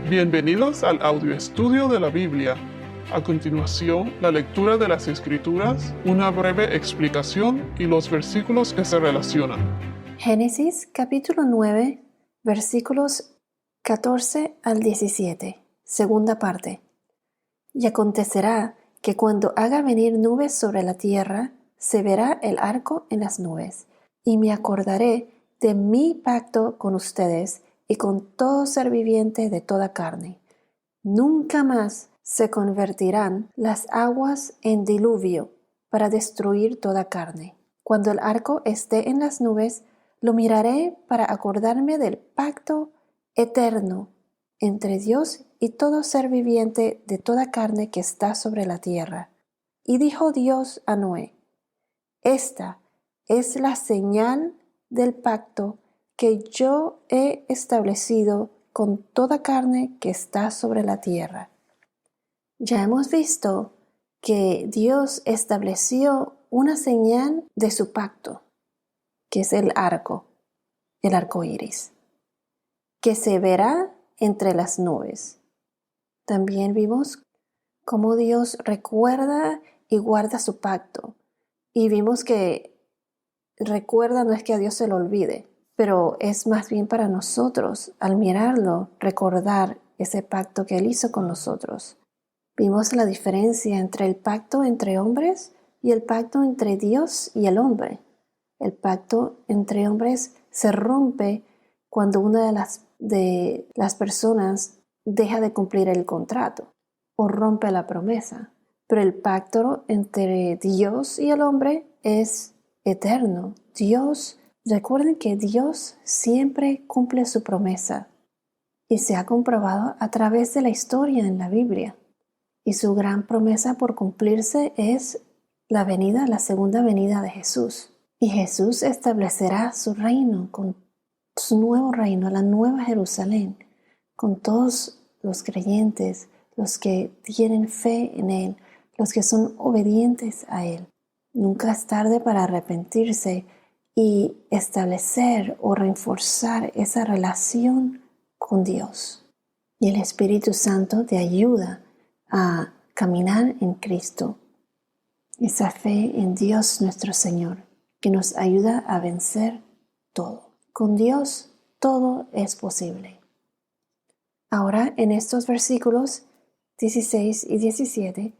Bienvenidos al audio estudio de la Biblia. A continuación, la lectura de las Escrituras, una breve explicación y los versículos que se relacionan. Génesis capítulo 9, versículos 14 al 17, segunda parte. Y acontecerá que cuando haga venir nubes sobre la tierra, se verá el arco en las nubes, y me acordaré de mi pacto con ustedes y con todo ser viviente de toda carne. Nunca más se convertirán las aguas en diluvio para destruir toda carne. Cuando el arco esté en las nubes, lo miraré para acordarme del pacto eterno entre Dios y todo ser viviente de toda carne que está sobre la tierra. Y dijo Dios a Noé: Esta es la señal del pacto que yo he establecido con toda carne que está sobre la tierra. Ya hemos visto que Dios estableció una señal de su pacto, que es el arco iris, que se verá entre las nubes. También vimos cómo Dios recuerda y guarda su pacto. Y vimos que recuerda no es que a Dios se lo olvide, pero es más bien para nosotros, al mirarlo, recordar ese pacto que Él hizo con nosotros. Vimos la diferencia entre el pacto entre hombres y el pacto entre Dios y el hombre. El pacto entre hombres se rompe cuando una de las personas deja de cumplir el contrato o rompe la promesa. Pero el pacto entre Dios y el hombre es eterno. Recuerden que Dios siempre cumple su promesa y se ha comprobado a través de la historia en la Biblia. Y su gran promesa por cumplirse es la segunda venida de Jesús. Y Jesús establecerá su reino, con su nuevo reino, la nueva Jerusalén, con todos los creyentes, los que tienen fe en Él, los que son obedientes a Él. Nunca es tarde para arrepentirse y establecer o reforzar esa relación con Dios. Y el Espíritu Santo te ayuda a caminar en Cristo. Esa fe en Dios nuestro Señor, que nos ayuda a vencer todo. Con Dios todo es posible. Ahora, en estos versículos 16 y 17,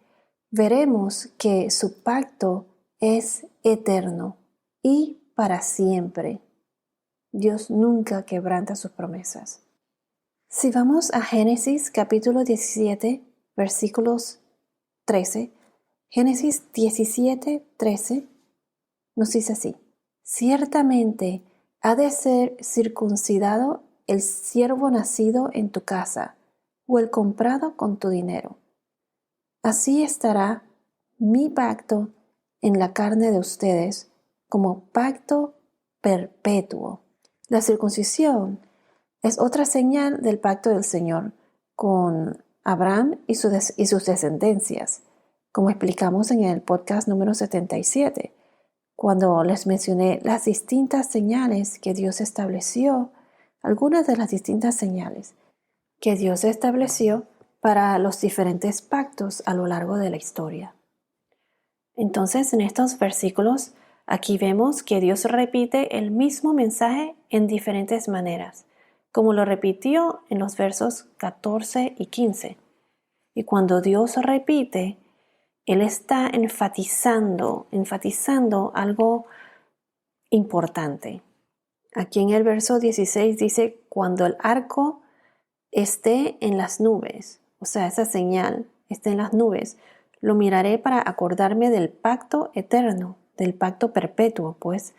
veremos que su pacto es eterno y para siempre. Dios nunca quebranta sus promesas. Si vamos a Génesis capítulo 17, versículos 13, Génesis 17, 13, nos dice así: Ciertamente ha de ser circuncidado el siervo nacido en tu casa, o el comprado con tu dinero. Así estará mi pacto en la carne de ustedes, como pacto perpetuo. La circuncisión es otra señal del pacto del Señor con Abraham y sus descendencias, como explicamos en el podcast número 77, cuando les mencioné las distintas señales que Dios estableció, algunas de las distintas señales que Dios estableció para los diferentes pactos a lo largo de la historia. Entonces, en estos versículos, aquí vemos que Dios repite el mismo mensaje en diferentes maneras, como lo repitió en los versos 14 y 15. Y cuando Dios repite, Él está enfatizando algo importante. Aquí en el verso 16 dice: cuando el arco esté en las nubes, o sea, esa señal esté en las nubes, lo miraré para acordarme del pacto eterno, del pacto perpetuo, pues,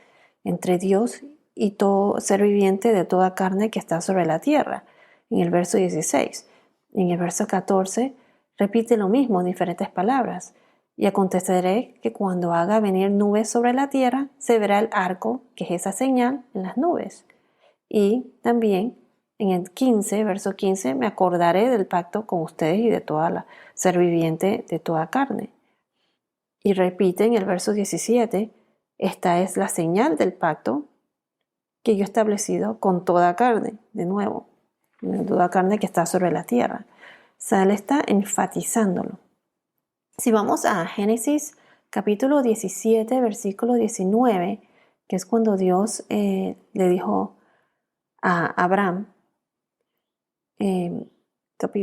entre Dios y todo ser viviente de toda carne que está sobre la tierra, en el verso 16. En el verso 14 repite lo mismo en diferentes palabras. Y aconteceré que cuando haga venir nubes sobre la tierra, se verá el arco, que es esa señal, en las nubes. Y también en el 15, verso 15, me acordaré del pacto con ustedes y de toda ser viviente de toda carne. Y repite en el verso 17, esta es la señal del pacto que yo he establecido con toda carne, de nuevo. toda carne que está sobre la tierra. O sea, él está enfatizándolo. Si vamos a Génesis capítulo 17, versículo 19, que es cuando Dios le dijo a Abraham,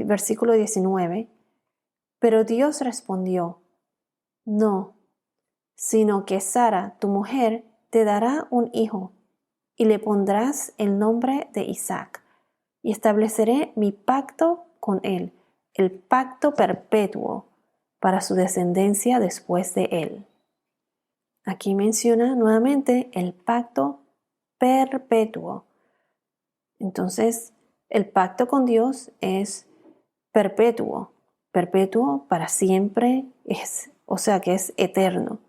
versículo 19, pero Dios respondió, no, sino que Sara, tu mujer, te dará un hijo, y le pondrás el nombre de Isaac, y estableceré mi pacto con él, el pacto perpetuo para su descendencia después de él. Aquí menciona nuevamente el pacto perpetuo. Entonces, el pacto con Dios es perpetuo, perpetuo para siempre, o sea que es eterno.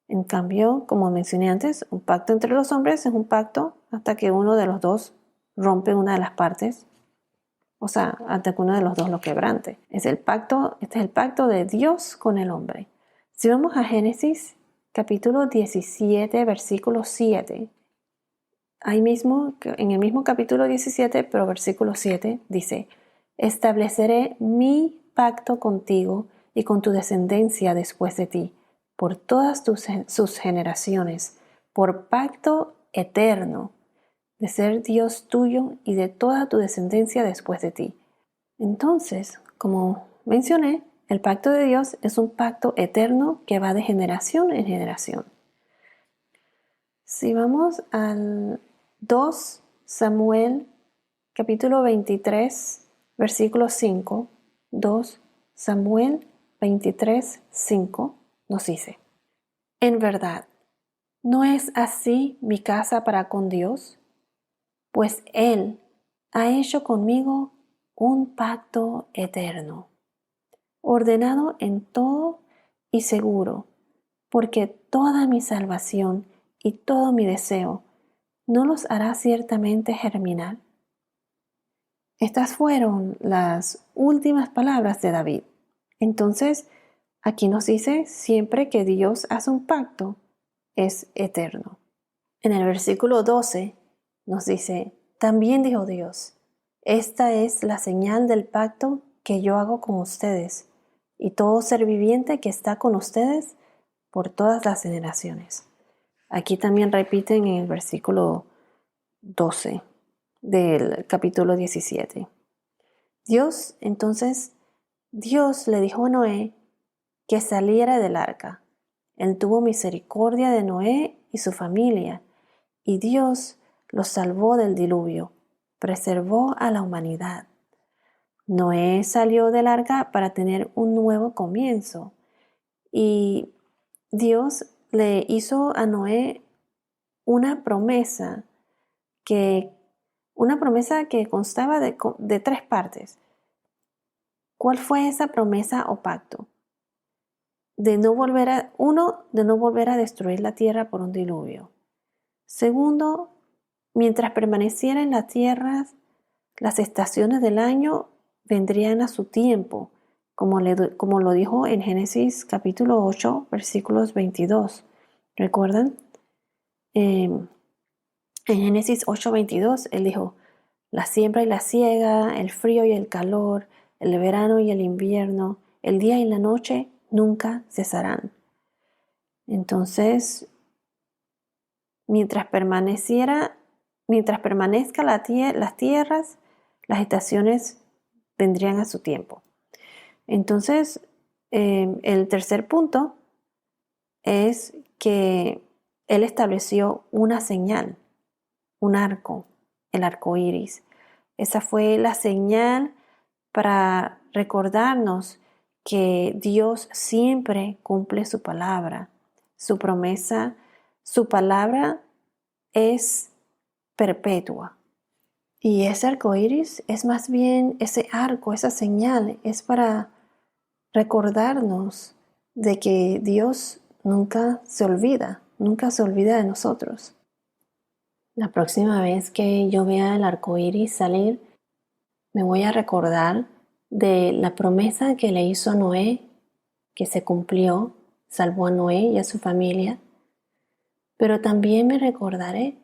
En cambio, como mencioné antes, un pacto entre los hombres es un pacto hasta que uno de los dos rompe una de las partes, o sea, hasta que uno de los dos lo quebrante. Este es el pacto de Dios con el hombre. Si vamos a Génesis capítulo 17, versículo 7, ahí mismo, en el mismo capítulo 17, pero versículo 7, dice, estableceré mi pacto contigo y con tu descendencia después de ti, por todas sus generaciones, por pacto eterno, de ser Dios tuyo y de toda tu descendencia después de ti. Entonces, como mencioné, el pacto de Dios es un pacto eterno que va de generación en generación. Si vamos al 2 Samuel capítulo 23, versículo 5, 2 Samuel 23, 5, nos dice, en verdad, ¿no es así mi casa para con Dios? Pues Él ha hecho conmigo un pacto eterno, ordenado en todo y seguro, porque toda mi salvación y todo mi deseo no los hará ciertamente germinar. Estas fueron las últimas palabras de David. Entonces, aquí nos dice, siempre que Dios hace un pacto, es eterno. En el versículo 12 nos dice, también dijo Dios, esta es la señal del pacto que yo hago con ustedes y todo ser viviente que está con ustedes por todas las generaciones. Aquí también repiten en el versículo 12 del capítulo 17. Dios le dijo a Noé que saliera del arca. Él tuvo misericordia de Noé y su familia, y Dios los salvó del diluvio, preservó a la humanidad. Noé salió del arca para tener un nuevo comienzo, y Dios le hizo a Noé una promesa que constaba de 3 partes. ¿Cuál fue esa promesa o pacto? De no volver a destruir la tierra por un diluvio. Segundo, mientras permaneciera en la tierra, las estaciones del año vendrían a su tiempo, como lo dijo en Génesis capítulo 8, versículos 22. ¿Recuerdan? En Génesis 8:22, él dijo, la siembra y la siega, el frío y el calor, el verano y el invierno, el día y la noche nunca cesarán. Entonces, mientras permanezca las tierras, las estaciones vendrían a su tiempo. Entonces, el tercer punto es que él estableció una señal, un arco, el arco iris. Esa fue la señal para recordarnos que Dios siempre cumple su palabra, su promesa, su palabra es perpetua. Y ese arco iris es más bien ese arco, esa señal, es para recordarnos de que Dios nunca se olvida de nosotros. La próxima vez que yo vea el arco iris salir, me voy a recordar de la promesa que le hizo a Noé, que se cumplió, salvó a Noé y a su familia, pero también me recordaré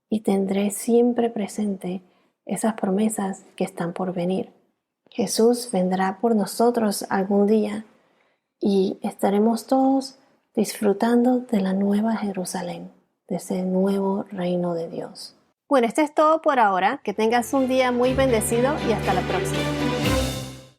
y tendré siempre presente esas promesas que están por venir. Jesús vendrá por nosotros algún día y estaremos todos disfrutando de la nueva Jerusalén, de ese nuevo reino de Dios. Bueno, esto es todo por ahora. Que tengas un día muy bendecido y hasta la próxima.